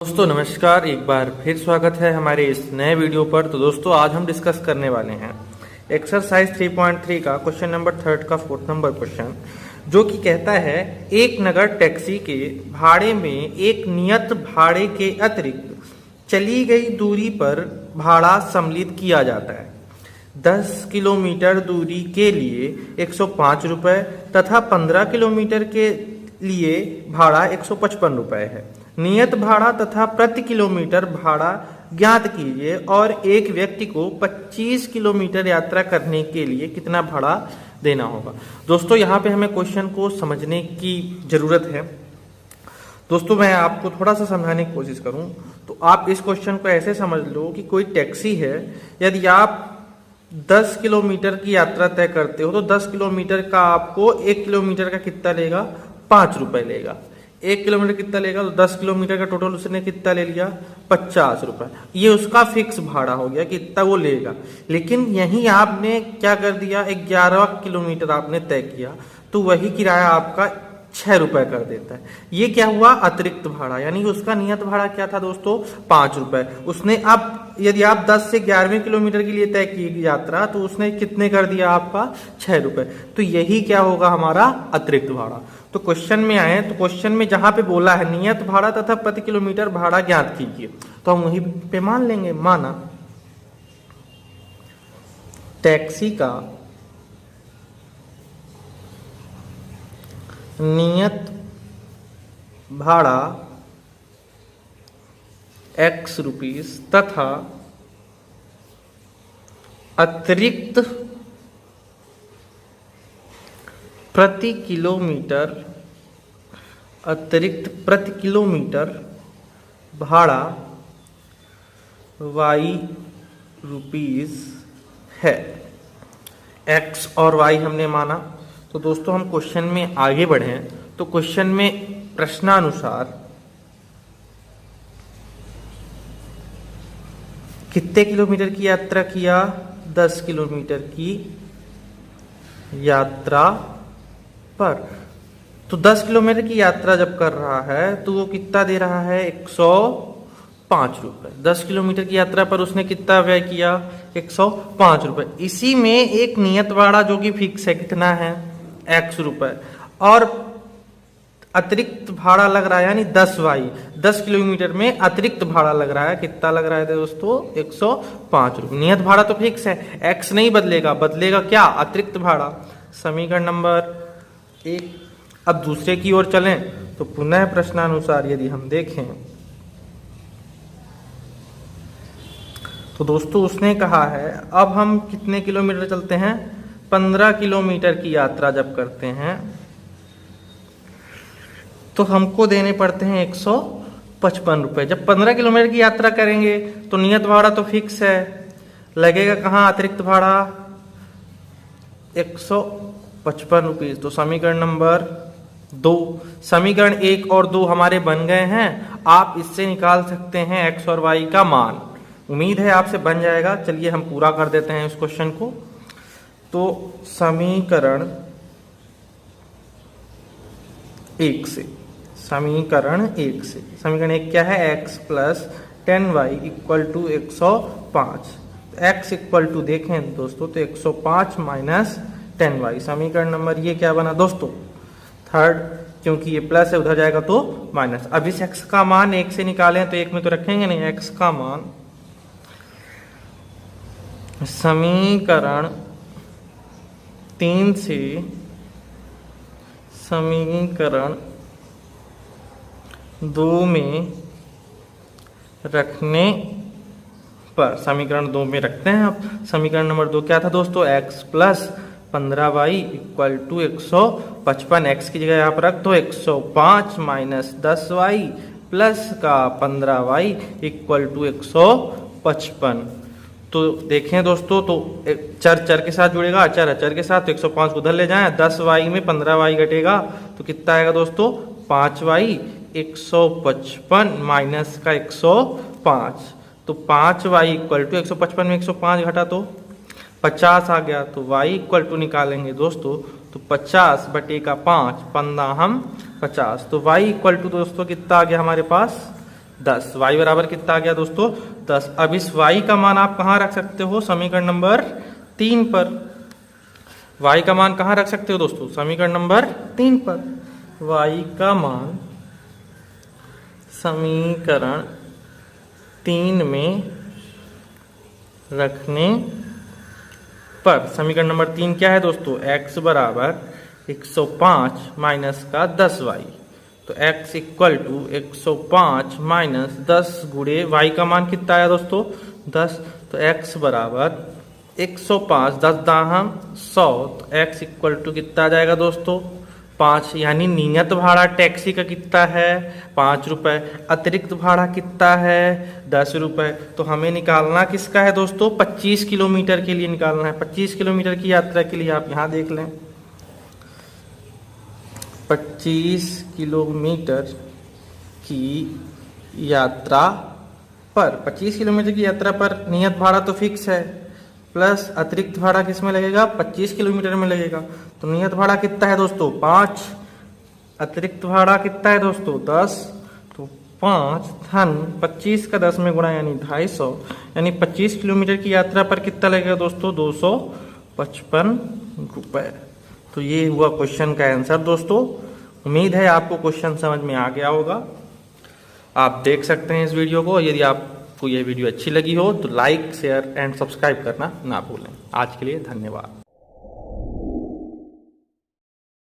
दोस्तों नमस्कार, एक बार फिर स्वागत है हमारे इस नए वीडियो पर। तो दोस्तों आज हम डिस्कस करने वाले हैं एक्सरसाइज 3.3 का क्वेश्चन नंबर 3 का 4th नंबर क्वेश्चन, जो कि कहता है एक नगर टैक्सी के भाड़े में एक नियत भाड़े के अतिरिक्त चली गई दूरी पर भाड़ा सम्मिलित किया जाता है। 10 किलोमीटर दूरी के लिए 105 रुपये तथा 15 किलोमीटर के लिए भाड़ा 155 रुपये है। नियत भाड़ा तथा प्रति किलोमीटर भाड़ा ज्ञात कीजिए और एक व्यक्ति को 25 किलोमीटर यात्रा करने के लिए कितना भाड़ा देना होगा। दोस्तों यहाँ पे हमें क्वेश्चन को समझने की ज़रूरत है। दोस्तों मैं आपको थोड़ा सा समझाने की कोशिश करूँ तो आप इस क्वेश्चन को ऐसे समझ लो कि कोई टैक्सी है। यदि आप 10 किलोमीटर की यात्रा तय करते हो तो 10 किलोमीटर का आपको 1 किलोमीटर का कितना लेगा, 5 रुपये लेगा। 1 किलोमीटर कितना लेगा तो 10 किलोमीटर का टोटल उसने कितना ले लिया, 50 रुपये। ये उसका फिक्स भाड़ा हो गया कि इतना वो लेगा। लेकिन यहीं आपने क्या कर दिया, 11 किलोमीटर आपने तय किया तो वही किराया आपका 6 रुपये कर देता है। ये क्या हुआ, अतिरिक्त भाड़ा। यानी उसका नियत भाड़ा क्या था दोस्तों, 5 रुपये। उसने अब यदि आप 10 से 11वें किलोमीटर के लिए तय की यात्रा तो उसने कितने कर दिया, आपका 6 रुपये। तो यही क्या होगा, हमारा अतिरिक्त भाड़ा। तो क्वेश्चन में आए तो क्वेश्चन में जहां पे बोला है नियत भाड़ा तथा प्रति किलोमीटर भाड़ा ज्ञात कीजिए, तो हम वही पे मान लेंगे। माना टैक्सी का नियत भाड़ा X रुपीस तथा अतिरिक्त प्रति किलोमीटर भाड़ा Y रुपीस है। X और Y हमने माना। तो दोस्तों हम क्वेश्चन में आगे बढ़ें तो क्वेश्चन में प्रश्नानुसार कितने किलोमीटर की यात्रा किया, 10 किलोमीटर की यात्रा पर। तो 10 किलोमीटर की यात्रा जब कर रहा है तो वो कितना दे रहा है, 105 रुपये। 10 किलोमीटर की यात्रा पर उसने कितना व्यय किया, 105 रुपये। इसी में एक नियत भाड़ा जो कि फिक्स है, कितना है, X रुपये, और अतिरिक्त भाड़ा लग रहा है यानी 10Y। 10 किलोमीटर में अतिरिक्त भाड़ा लग रहा है, कितना लग रहा है दोस्तों, 105 रुपये। नियत भाड़ा तो फिक्स है, X नहीं बदलेगा, बदलेगा क्या, अतिरिक्त भाड़ा। समीकरण नंबर 1। अब दूसरे की ओर चलें तो पुनः प्रश्नानुसार यदि हम देखें तो दोस्तों उसने कहा है अब हम कितने किलोमीटर चलते हैं, 15 किलोमीटर की यात्रा जब करते हैं तो हमको देने पड़ते हैं 155 रुपये। जब 15 किलोमीटर की यात्रा करेंगे तो नियत भाड़ा तो फिक्स है, लगेगा कहाँ, अतिरिक्त भाड़ा 155 रुपये। तो समीकरण नंबर 2, समीकरण 1 और 2 हमारे बन गए हैं। आप इससे निकाल सकते हैं X और Y का मान। उम्मीद है आपसे बन जाएगा। चलिए हम पूरा कर देते हैं इस क्वेश्चन को। तो समीकरण 1 से, समीकरण 1 क्या है, x plus 10y equal to 105। x equal to देखें दोस्तों तो 105 माइनस 10y। समीकरण नंबर ये क्या बना दोस्तों, 3rd, क्योंकि ये प्लस है उधर जाएगा तो माइनस। अब इस x का मान 1 से निकालें तो 1 में तो रखेंगे नहीं। x का मान समीकरण 3 से समीकरण 2 में रखने पर, समीकरण 2 में रखते हैं। अब समीकरण नंबर 2 क्या था दोस्तों, x plus 15y equal to 155। x की जगह आप रख दो 105 माइनस 10y प्लस का 15y इक्वल टू 155। तो देखें दोस्तों तो चर के साथ जुड़ेगा, अचर के साथ, तो 105 को उधर ले जाएं, 10y में 15y घटेगा तो कितना आएगा दोस्तों, 5y। 155 माइनस का 105 तो 5y इक्वल टू 155 में 105 घटा तो 50 आ गया। तो y इक्वल टू निकालेंगे दोस्तों तो 50 बटे का 5, 15 हम 50। तो y इक्वल टू दोस्तों कितना आ गया हमारे पास, 10। y बराबर कितना आ गया दोस्तों 10। अब इस y का मान आप कहाँ रख सकते हो समीकरण नंबर 3 पर। y का मान कहाँ रख सकते हो दोस्तों समीकरण नंबर 3 पर। y का मान समीकरण 3 में रखने पर समीकरण नंबर 3 क्या है दोस्तों x बराबर 105 माइनस का 10y। तो x इक्वल टू 105 माइनस 10 गुणे y का मान कितना आया दोस्तों 10। तो x बराबर 105 10 दाहम 100। तो x इक्वल टू कितना आ जाएगा दोस्तों 5। यानी नियत भाड़ा टैक्सी का कितना है 5 रुपए, अतिरिक्त भाड़ा कितना है 10 रुपए। तो हमें निकालना किसका है दोस्तों 25 किलोमीटर के लिए निकालना है। 25 किलोमीटर की यात्रा के लिए आप यहाँ देख लें 25 किलोमीटर की यात्रा पर 25 किलोमीटर की यात्रा पर नियत भाड़ा तो फिक्स है, प्लस अतिरिक्त भाड़ा किस में लगेगा 25 किलोमीटर में लगेगा। तो नियत भाड़ा कितना है दोस्तों 5, अतिरिक्त भाड़ा कितना है दोस्तों 10। तो 5 धन 25 का 10 में गुणा यानी 250, यानी 25 किलोमीटर की यात्रा पर कितना लगेगा दोस्तों 255 रुपए। तो ये हुआ क्वेश्चन का आंसर दोस्तों। उम्मीद है आपको क्वेश्चन समझ में आ गया होगा। आप देख सकते हैं इस वीडियो को। यदि आपको यह वीडियो अच्छी लगी हो तो लाइक शेयर एंड सब्सक्राइब करना ना भूलें। आज के लिए धन्यवाद।